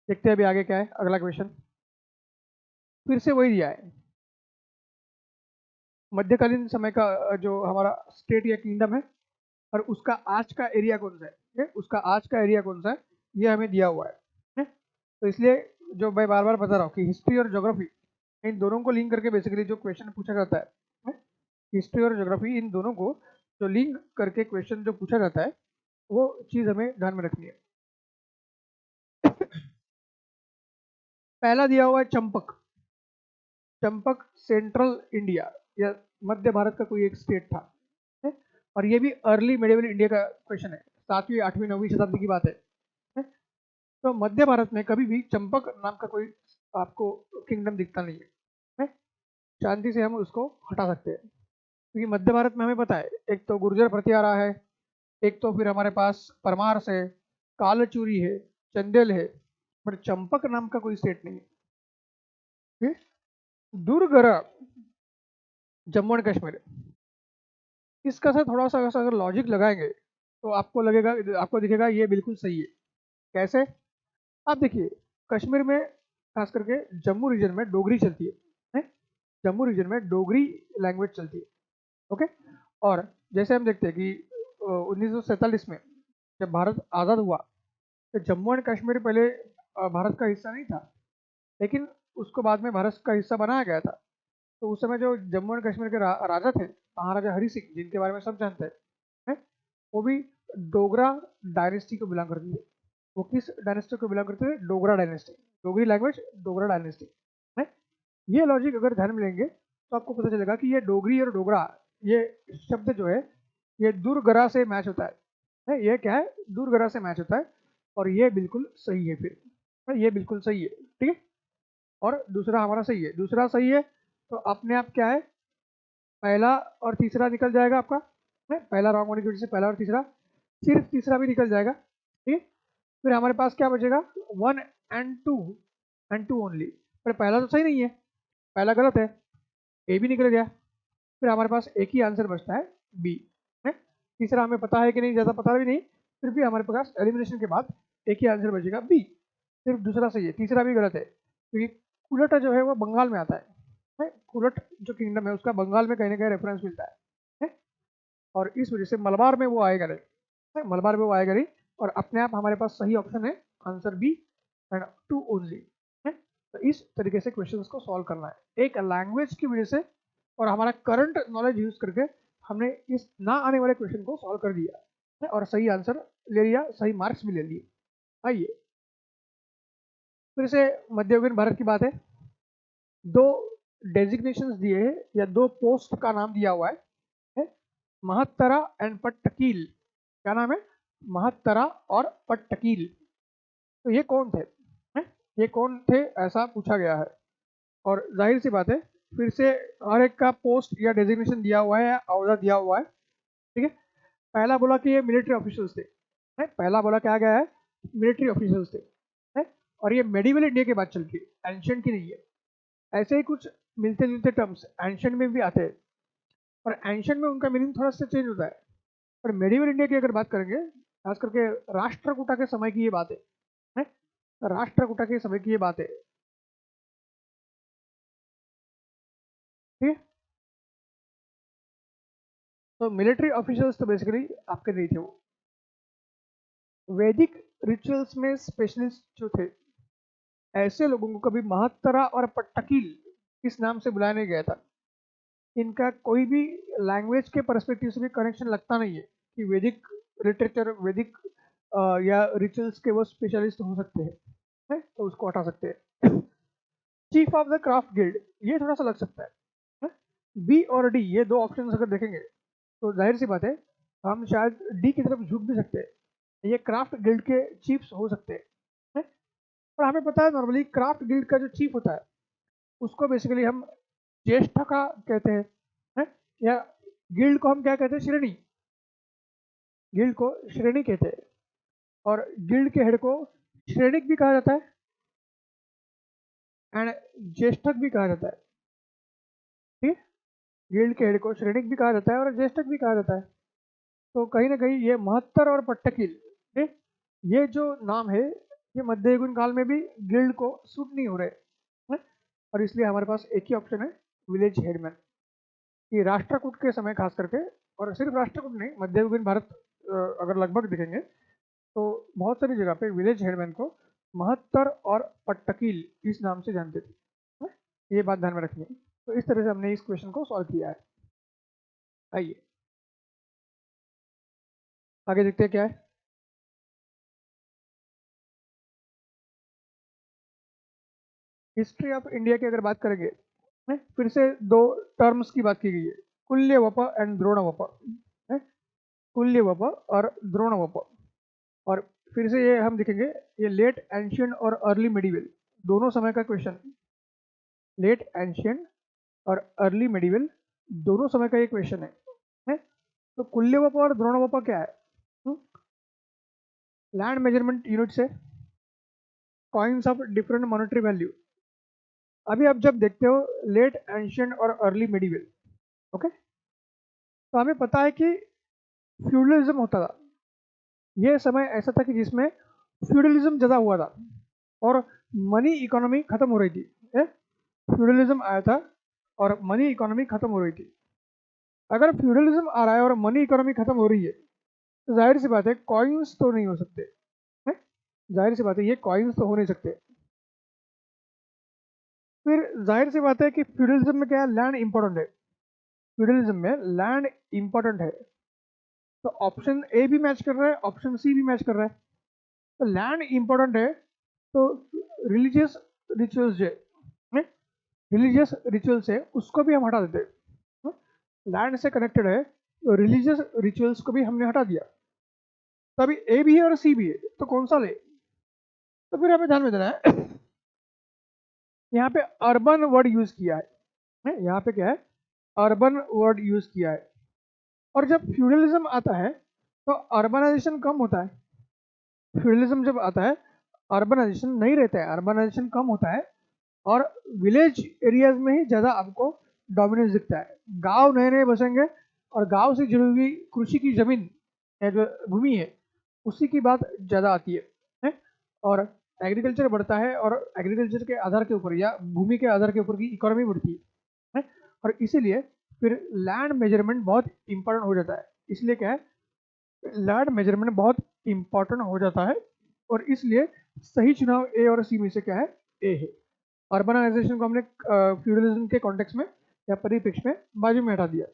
देखते हैं अभी आगे क्या है अगला क्वेश्चन। फिर से वही दिया है, मध्यकालीन समय का जो हमारा स्टेट या किंगडम है और उसका आज का एरिया कौन सा है, ठीक है? उसका आज का एरिया कौन सा है ये हमें दिया हुआ है, ठीक है? तो इसलिए जो मैं बार बार बता रहा हूँ कि हिस्ट्री और ज्योग्राफी इन दोनों को लिंक करके बेसिकली जो क्वेश्चन पूछा जाता है, हिस्ट्री और ज्योग्राफी इन दोनों को जो लिंक करके क्वेश्चन जो पूछा जाता है वो चीज़ हमें ध्यान में रखनी है। पहला दिया हुआ है चंपक। चंपक सेंट्रल इंडिया या मध्य भारत का कोई एक स्टेट था, है? और ये भी अर्ली मेडिवल इंडिया का क्वेश्चन है, 7वीं 8वीं 9वीं शताब्दी की बात है? तो मध्य भारत में कभी भी चंपक नाम का कोई आपको किंगडम दिखता नहीं है? शांति से हम उसको हटा सकते हैं, क्योंकि मध्य भारत में हमें पता है एक तो गुर्जर प्रति आ रहा है, एक तो फिर हमारे पास परमार से कालचूरी है, चंदेल है, बट चंपक नाम का कोई स्टेट नहीं है। दुर्गरा जम्मू एंड कश्मीर, इसका सर थोड़ा सा अगर लॉजिक लगाएंगे तो आपको लगेगा, आपको दिखेगा ये बिल्कुल सही है। कैसे? आप देखिए कश्मीर में खास करके जम्मू रीजन में डोगरी चलती है? जम्मू रीजन में डोगरी लैंग्वेज चलती है, ओके। और जैसे हम देखते हैं कि 1947 में जब भारत आज़ाद हुआ तो जम्मू एंड कश्मीर पहले भारत का हिस्सा नहीं था, लेकिन उसको बाद में भारत का हिस्सा बनाया गया था। तो उस समय जो जम्मू एंड कश्मीर के राजा थे महाराजा हरि सिंह, जिनके बारे में सब जानते हैं, वो भी डोगरा डायनेस्टी को बिलोंग करती थे। वो किस डायनेस्टी को बिलोंग करते थे? Dogra dynasty. Dogri language Dogra dynasty है। ये लॉजिक अगर ध्यान में लेंगे तो आपको पता चलेगा कि ये डोगरी और डोगरा ये शब्द जो है ये दुर्गरा से मैच होता है? ये क्या है? दुर्गरा से मैच होता है, और ये बिल्कुल सही है फिर, ये बिल्कुल सही है, ठीक है। और दूसरा हमारा सही है, दूसरा सही है, तो अपने आप क्या है, पहला और तीसरा निकल जाएगा आपका, है? पहला रॉन्ग होने की वजह से पहला और तीसरा, सिर्फ तीसरा भी निकल जाएगा, ठीक है। फिर हमारे पास क्या बचेगा? 1 एंड 2 ओनली। पर पहला तो सही नहीं है, पहला गलत है, ए भी निकल गया। फिर हमारे पास एक ही आंसर बचता है बी, है। तीसरा हमें पता है कि नहीं, ज़्यादा पता भी नहीं, फिर भी हमारे पास एलिमिनेशन के बाद एक ही आंसर बचेगा बी। सिर्फ दूसरा सही है, तीसरा भी गलत है, क्योंकि कुलट जो है वो बंगाल में आता है? कुलट जो किंगडम है उसका बंगाल में कहीं ना कहीं रेफरेंस मिलता है? और इस वजह से मलबार में वो आएगा नहीं, मलबार में वो आएगा नहीं। और अपने आप हमारे पास सही ऑप्शन है आंसर बी एंड 2 ओनली, है। तो इस तरीके से क्वेश्चंस को सॉल्व करना है एक लैंग्वेज की वजह से, और हमारा करंट नॉलेज यूज करके हमने इस ना आने वाले क्वेश्चन को सॉल्व कर दिया है और सही आंसर ले लिया, सही मार्क्स भी ले लिए। आइए फिर से मध्ययुगीन भारत की बात है। दो डेजिग्नेशंस दिए हैं या दो पोस्ट का नाम दिया हुआ है? महत्तरा एंड पट्टकील। क्या नाम है? महत्तरा और पट्टकील। तो ये कौन थे, हैं? ये कौन थे ऐसा पूछा गया है। और जाहिर सी बात है फिर से हर एक का पोस्ट या डेजिग्नेशन दिया हुआ है या अहदा दिया हुआ है, ठीक है। पहला बोला कि ये मिलिट्री ऑफिसर्स थे, है? पहला बोला क्या गया है? मिलिट्री ऑफिसर्स थे, है? और ये मेडिवल इंडिया के बाद चल के, एंशियंट की नहीं है। ऐसे ही कुछ मिलते जुलते टर्म्स एंशियंट में भी आते हैं, और एंशियंट में उनका मीनिंग थोड़ा सा चेंज होता है। पर मेडिवल इंडिया की अगर बात करेंगे, खास करके राष्ट्रकूटा के समय की ये बात है? राष्ट्रकूटा के समय की ये बात है, ठीक है। तो मिलिट्री ऑफिसर्स तो बेसिकली आपके नहीं थे वो। वैदिक रिचुअल्स में स्पेशलिस्ट जो थे, ऐसे लोगों को कभी महत्तरा और पट्टकील इस नाम से बुलाया नहीं गया था। इनका कोई भी लैंग्वेज के परस्पेक्टिव से भी कनेक्शन लगता नहीं है कि वैदिक लिटरेचर, वैदिक या रिचुअल्स के वो स्पेशलिस्ट हो सकते हैं, तो उसको हटा सकते हैं। Chief of the craft guild, ये थोड़ा सा लग सकता है? बी और डी ये दो ऑप्शन अगर देखेंगे तो जाहिर सी बात है हम शायद डी की तरफ झुक भी सकते हैं, ये क्राफ्ट गिल्ड के चीफ्स हो सकते हैं। और हमें पता है नॉर्मली क्राफ्ट गिल्ड का जो चीफ होता है उसको बेसिकली हम ज्येष्ठ का कहते हैं? या गिल्ड को हम क्या कहते हैं? श्रेणी। गिल्ड को श्रेणी कहते हैं, और गिल्ड के हेड को श्रेणिक भी कहा जाता है एंड ज्येष्ठक भी कहा जाता है, ठीक है। गिल्ड के हेड को श्रेणिक भी कहा जाता है और ज्येष्ठक भी कहा जाता है। तो कहीं ना कहीं ये महत्तर और पट्टकील, ये जो नाम है ये मध्ययुगीन काल में भी गिल्ड को सूट नहीं हो रहे हैं, और इसलिए हमारे पास एक ही ऑप्शन है, विलेज हेडमैन। ये राष्ट्रकूट के समय खास करके, और सिर्फ राष्ट्रकूट नहीं, मध्ययुगीन भारत अगर लगभग देखेंगे तो बहुत सारी जगह पे विलेज हेडमैन को महत्तर और पट्टकील इस नाम से जानते थे, है? ये बात ध्यान में रखनी है। तो इस तरह से हमने इस क्वेश्चन को सॉल्व किया है। आइए आगे देखते हैं क्या है। हिस्ट्री ऑफ इंडिया की अगर बात करेंगे, फिर से दो टर्म्स की बात की गई है, कुल्य वप एंड द्रोण वप, कुल्य वप और द्रोण वप। और फिर से ये हम देखेंगे, ये लेट एंशियंट और अर्ली मेडिवल दोनों समय का क्वेश्चन, लेट एंशियंट और अर्ली मेडिवल दोनों समय का ये क्वेश्चन है? तो कुल्य वप और द्रोण वप क्या है? लैंड मेजरमेंट यूनिट से coins of different monetary value. अभी आप जब देखते हो लेट एंशियंट और अर्ली मेडिवल, ओके, तो हमें पता है कि फ्यूडलिज्म होता था। ये समय ऐसा था कि जिसमें फ्यूडलिज्म ज़्यादा हुआ था और मनी इकोनॉमी खत्म हो रही थी। फ्यूडलिज्म आया था और मनी इकोनॉमी खत्म हो रही थी। अगर फ्यूडलिज्म आ रहा है और मनी इकोनॉमी खत्म हो रही है तो जाहिर सी बात है कॉइन्स तो नहीं हो सकते, है? जाहिर सी बात है ये कॉइन्स तो हो नहीं सकते। फिर जाहिर सी बात है कि फ्यूडलिज्म में क्या है, लैंड इंपॉर्टेंट है। फ्यूडलिज्म में लैंड इंपॉर्टेंट है, तो ऑप्शन ए भी मैच कर रहा है, ऑप्शन सी भी मैच कर रहा है। तो लैंड इंपॉर्टेंट है, तो रिलीजियस रिचुअल्स जो है, रिलीजियस रिचुअल्स है, उसको भी हम हटा देते हैं। लैंड से कनेक्टेड है तो रिलीजियस रिचुअल्स को भी हमने हटा दिया। तो अभी ए भी है और सी भी है, तो कौन सा ले? तो फिर हमें ध्यान में देना है, यहाँ पे अर्बन वर्ड यूज किया है, यहाँ पे क्या है, अर्बन वर्ड यूज किया है। और जब फ्यूडलिज्म आता है तो अर्बनाइजेशन कम होता है। फ्यूडलिज्म जब आता है अर्बनाइजेशन नहीं रहता है, अर्बनाइजेशन कम होता है और विलेज एरियाज में ही ज़्यादा आपको डोमिनेंस दिखता है। गांव नए नए बसेंगे और गांव से जुड़ी हुई कृषि की जमीन या जो भूमि है उसी की बात ज़्यादा आती है? और एग्रीकल्चर बढ़ता है और एग्रीकल्चर के आधार के ऊपर या भूमि के आधार के ऊपर की इकोनॉमी बढ़ती है? और इसीलिए फिर लैंड मेजरमेंट बहुत इंपॉर्टेंट हो जाता है। इसलिए क्या है, लैंड मेजरमेंट बहुत इंपॉर्टेंट हो जाता है और इसलिए सही चुनाव ए और सी में से क्या है, ए है। अर्बनाइजेशन को हमने फ्यूडलिज्म के कॉन्टेक्स्ट में या परिप्रेक्ष्य में बाजू में हटा दिया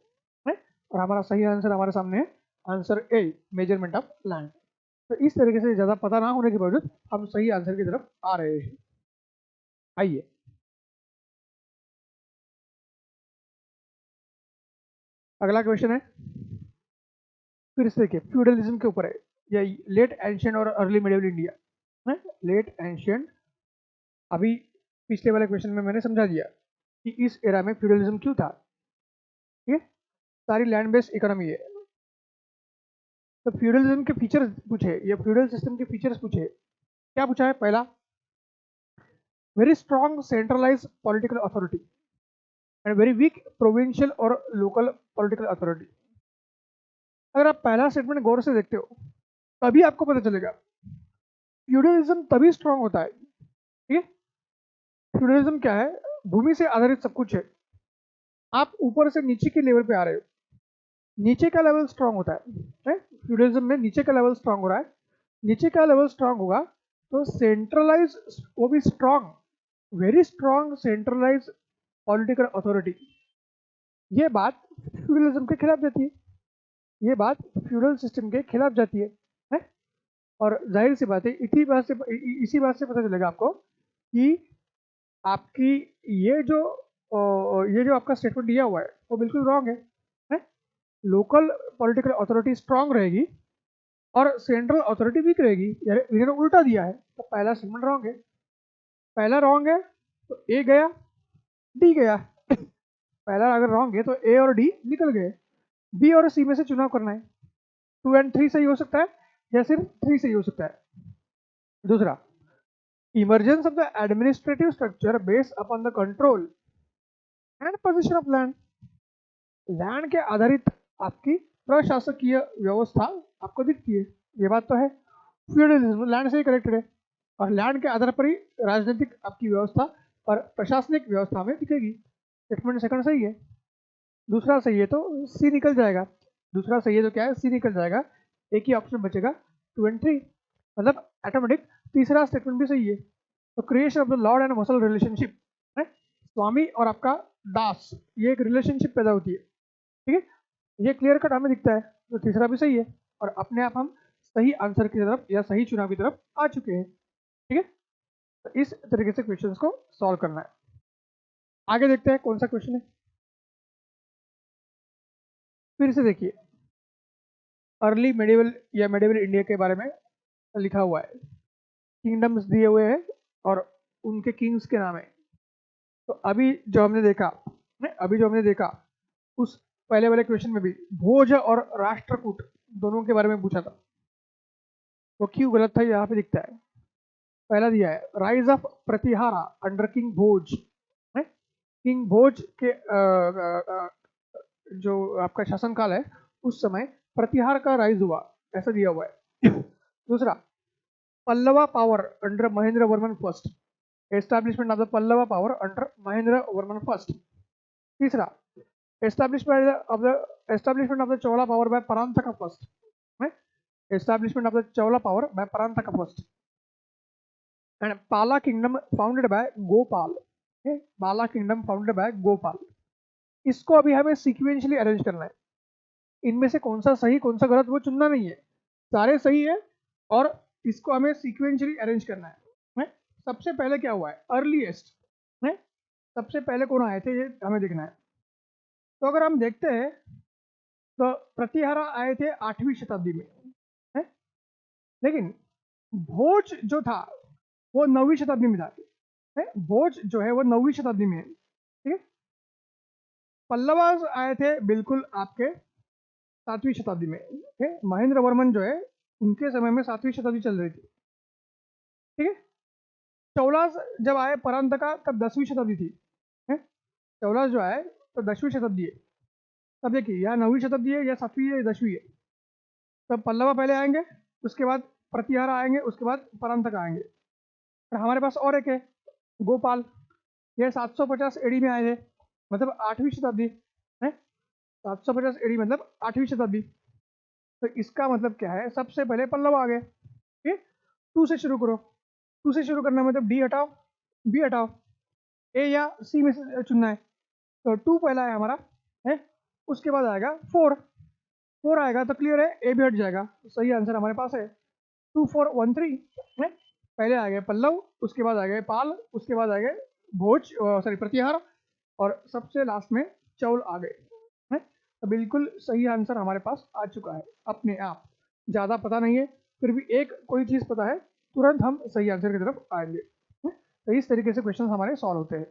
है और हमारा सही आंसर हमारे सामने है, answer A, measurement of land. तो इस तरीके से ज़्यादा पता ना होने के बावजूद हम सही आंसर की तरफ आ रहे हैं। आइए अगला क्वेश्चन है, फिर से देखिए फ्यूडलिज्म के ऊपर है, या लेट एंशियंट और अर्ली मिडिवल इंडिया है। लेट एंशियंट, अभी पिछले वाले क्वेश्चन में मैंने समझा दिया कि इस एरा में फ्यूडलिज्म क्यों था। ठीक है, सारी लैंड बेस्ड इकोनॉमी है। तो फ्यूडलिज्म के फीचर्स पूछे, या फ्यूडल सिस्टम के फीचर्स पूछे, क्या पूछा है? पहला, very strong centralise political authority and very weak provincial और लोकल पॉलिटिकल अथॉरिटी। अगर आप पहला स्टेटमेंट गौर से देखते हो तभी आपको पता चलेगा फ्यूडलिज्म तभी स्ट्रांग होता है। ठीक है, फ्यूडलिज्म क्या है, भूमि से आधारित सब कुछ है। आप ऊपर से नीचे के लेवल पे आ रहे हो, नीचे का लेवल स्ट्रांग होता है? फ्यूडलिज्म में नीचे का लेवल स्ट्रांग हो रहा है। नीचे का लेवल स्ट्रांग होगा तो सेंट्रलाइज, वो भी strong, very strong centralise political authority. ये बात फ्यूडलिज्म के खिलाफ जाती है, ये बात फ्यूडल सिस्टम के खिलाफ जाती है? और जाहिर सी बात है इसी बात से पता चलेगा आपको कि आपकी ये जो आपका स्टेटमेंट दिया हुआ है वो बिल्कुल रॉन्ग है? लोकल पॉलिटिकल अथॉरिटी स्ट्रांग रहेगी और सेंट्रल अथॉरिटी वीक रहेगी, यानी इन्होंने उल्टा दिया है। तो पहला स्टेटमेंट रॉन्ग है, पहला रॉन्ग है तो ए गया, डी गया। पहला अगर रॉन्ग है तो ए और डी निकल गए, बी और सी में से चुनाव करना है। 2 और 3 सही हो सकता है या सिर्फ 3 सही हो सकता है। दूसरा, emergence of the administrative structure based upon the control and position of land. Land के आधारित आपकी प्रशासकीय व्यवस्था आपको दिखती है, ये बात तो है। फ्यूडलिज्म लैंड से ही कनेक्टेड है और लैंड के आधार पर ही राजनीतिक आपकी व्यवस्था और प्रशासनिक व्यवस्था में दिखेगी। स्टेटमेंट सेकंड सही है। दूसरा सही है तो सी निकल जाएगा। दूसरा सही है तो क्या है, सी निकल जाएगा। एक ही ऑप्शन बचेगा 2 and 3, मतलब ऑटोमेटिक तीसरा स्टेटमेंट भी सही है। तो creation of the lord and vassal relationship है, स्वामी और आपका दास, ये एक रिलेशनशिप पैदा होती है। ठीक है, ये क्लियर कट हमें दिखता है, तो तीसरा भी सही है और अपने आप हम सही आंसर की तरफ या सही चुनाव की तरफ आ चुके हैं। ठीक है, तो इस तरीके से क्वेश्चंस को सॉल्व करना है। आगे देखते हैं कौन सा क्वेश्चन है। फिर से देखिए, अर्ली मेडिवल या मेडिवल इंडिया के बारे में लिखा हुआ है, किंगडम्स दिए हुए हैं और उनके किंग्स के नाम है। तो अभी जो हमने देखा उस पहले वाले क्वेश्चन में भी भोज और राष्ट्रकूट दोनों के बारे में पूछा था, वो क्यों गलत था यहाँ पे दिखता है। पहला दिया है rise of Pratihara under king Bhoj, है किंग भोज के जो आपका शासनकाल है उस समय प्रतिहार का राइज हुआ, ऐसा दिया हुआ है। दूसरा, Pallava power under Mahendra Varman first, establishment of the Pallava power under Mahendra Varman first. तीसरा, establishment of the Chola power by Parantaka first, establishment of the Chola power by Parantaka first, and Pala kingdom founded by Gopal, Pala kingdom founded by Gopal। इसको अभी हमें sequentially arrange करना है, इनमें से कौन सा सही कौन सा गलत वो चुनना नहीं है, सारे सही है और इसको हमें सीक्वेंशियली अरेंज करना है। सबसे पहले क्या हुआ है, अर्लीस्ट है, सबसे पहले कौन आए थे ये हमें देखना है। तो अगर हम देखते हैं तो प्रतिहारा आए थे 8वीं शताब्दी में, है? लेकिन भोज जो था वो 9वीं शताब्दी में था, है? भोज जो है वो 9वीं शताब्दी में है। ठीक है, पल्लवास आए थे बिल्कुल आपके 7वीं शताब्दी में, है? महेंद्र वर्मन जो है उनके समय में 7वीं शताब्दी चल रही थी। ठीक है, चौलास जब आए परांतका तब 10वीं शताब्दी थी, है? चौलास जो आए तो 10वीं शताब्दी है। तब देखिए या 9वीं शताब्दी है या 7वीं है या 10वीं है। तब पल्लवा पहले आएंगे, उसके बाद प्रतिहारा आएंगे, उसके बाद परांतक आएंगे। और हमारे पास और एक है गोपाल, ये 750 एडी में आए थे, मतलब 8वीं शताब्दी है। 750 एडी मतलब 8वीं शताब्दी। तो इसका मतलब क्या है, सबसे पहले पल्लवा आ गए। ठीक है, 2 से शुरू करो, 2 से शुरू करना मतलब डी हटाओ, बी हटाओ, ए या सी में से चुनना है। तो 2 पहला है हमारा, है? उसके बाद आएगा 4 आएगा तो क्लियर है, ए भी हट जाएगा। तो सही आंसर हमारे पास है 2 4 1 3 है। पहले आ गए पल्लव, उसके बाद आ गए पाल, उसके बाद आ गए भोज सॉरी प्रतिहार, और सबसे लास्ट में चौल आ गए, है? तो बिल्कुल सही आंसर हमारे पास आ चुका है अपने आप। ज़्यादा पता नहीं है फिर भी एक कोई चीज़ पता है, तुरंत हम सही आंसर की तरफ आएंगे। तो इस तरीके से क्वेश्चन हमारे सॉल्व होते हैं।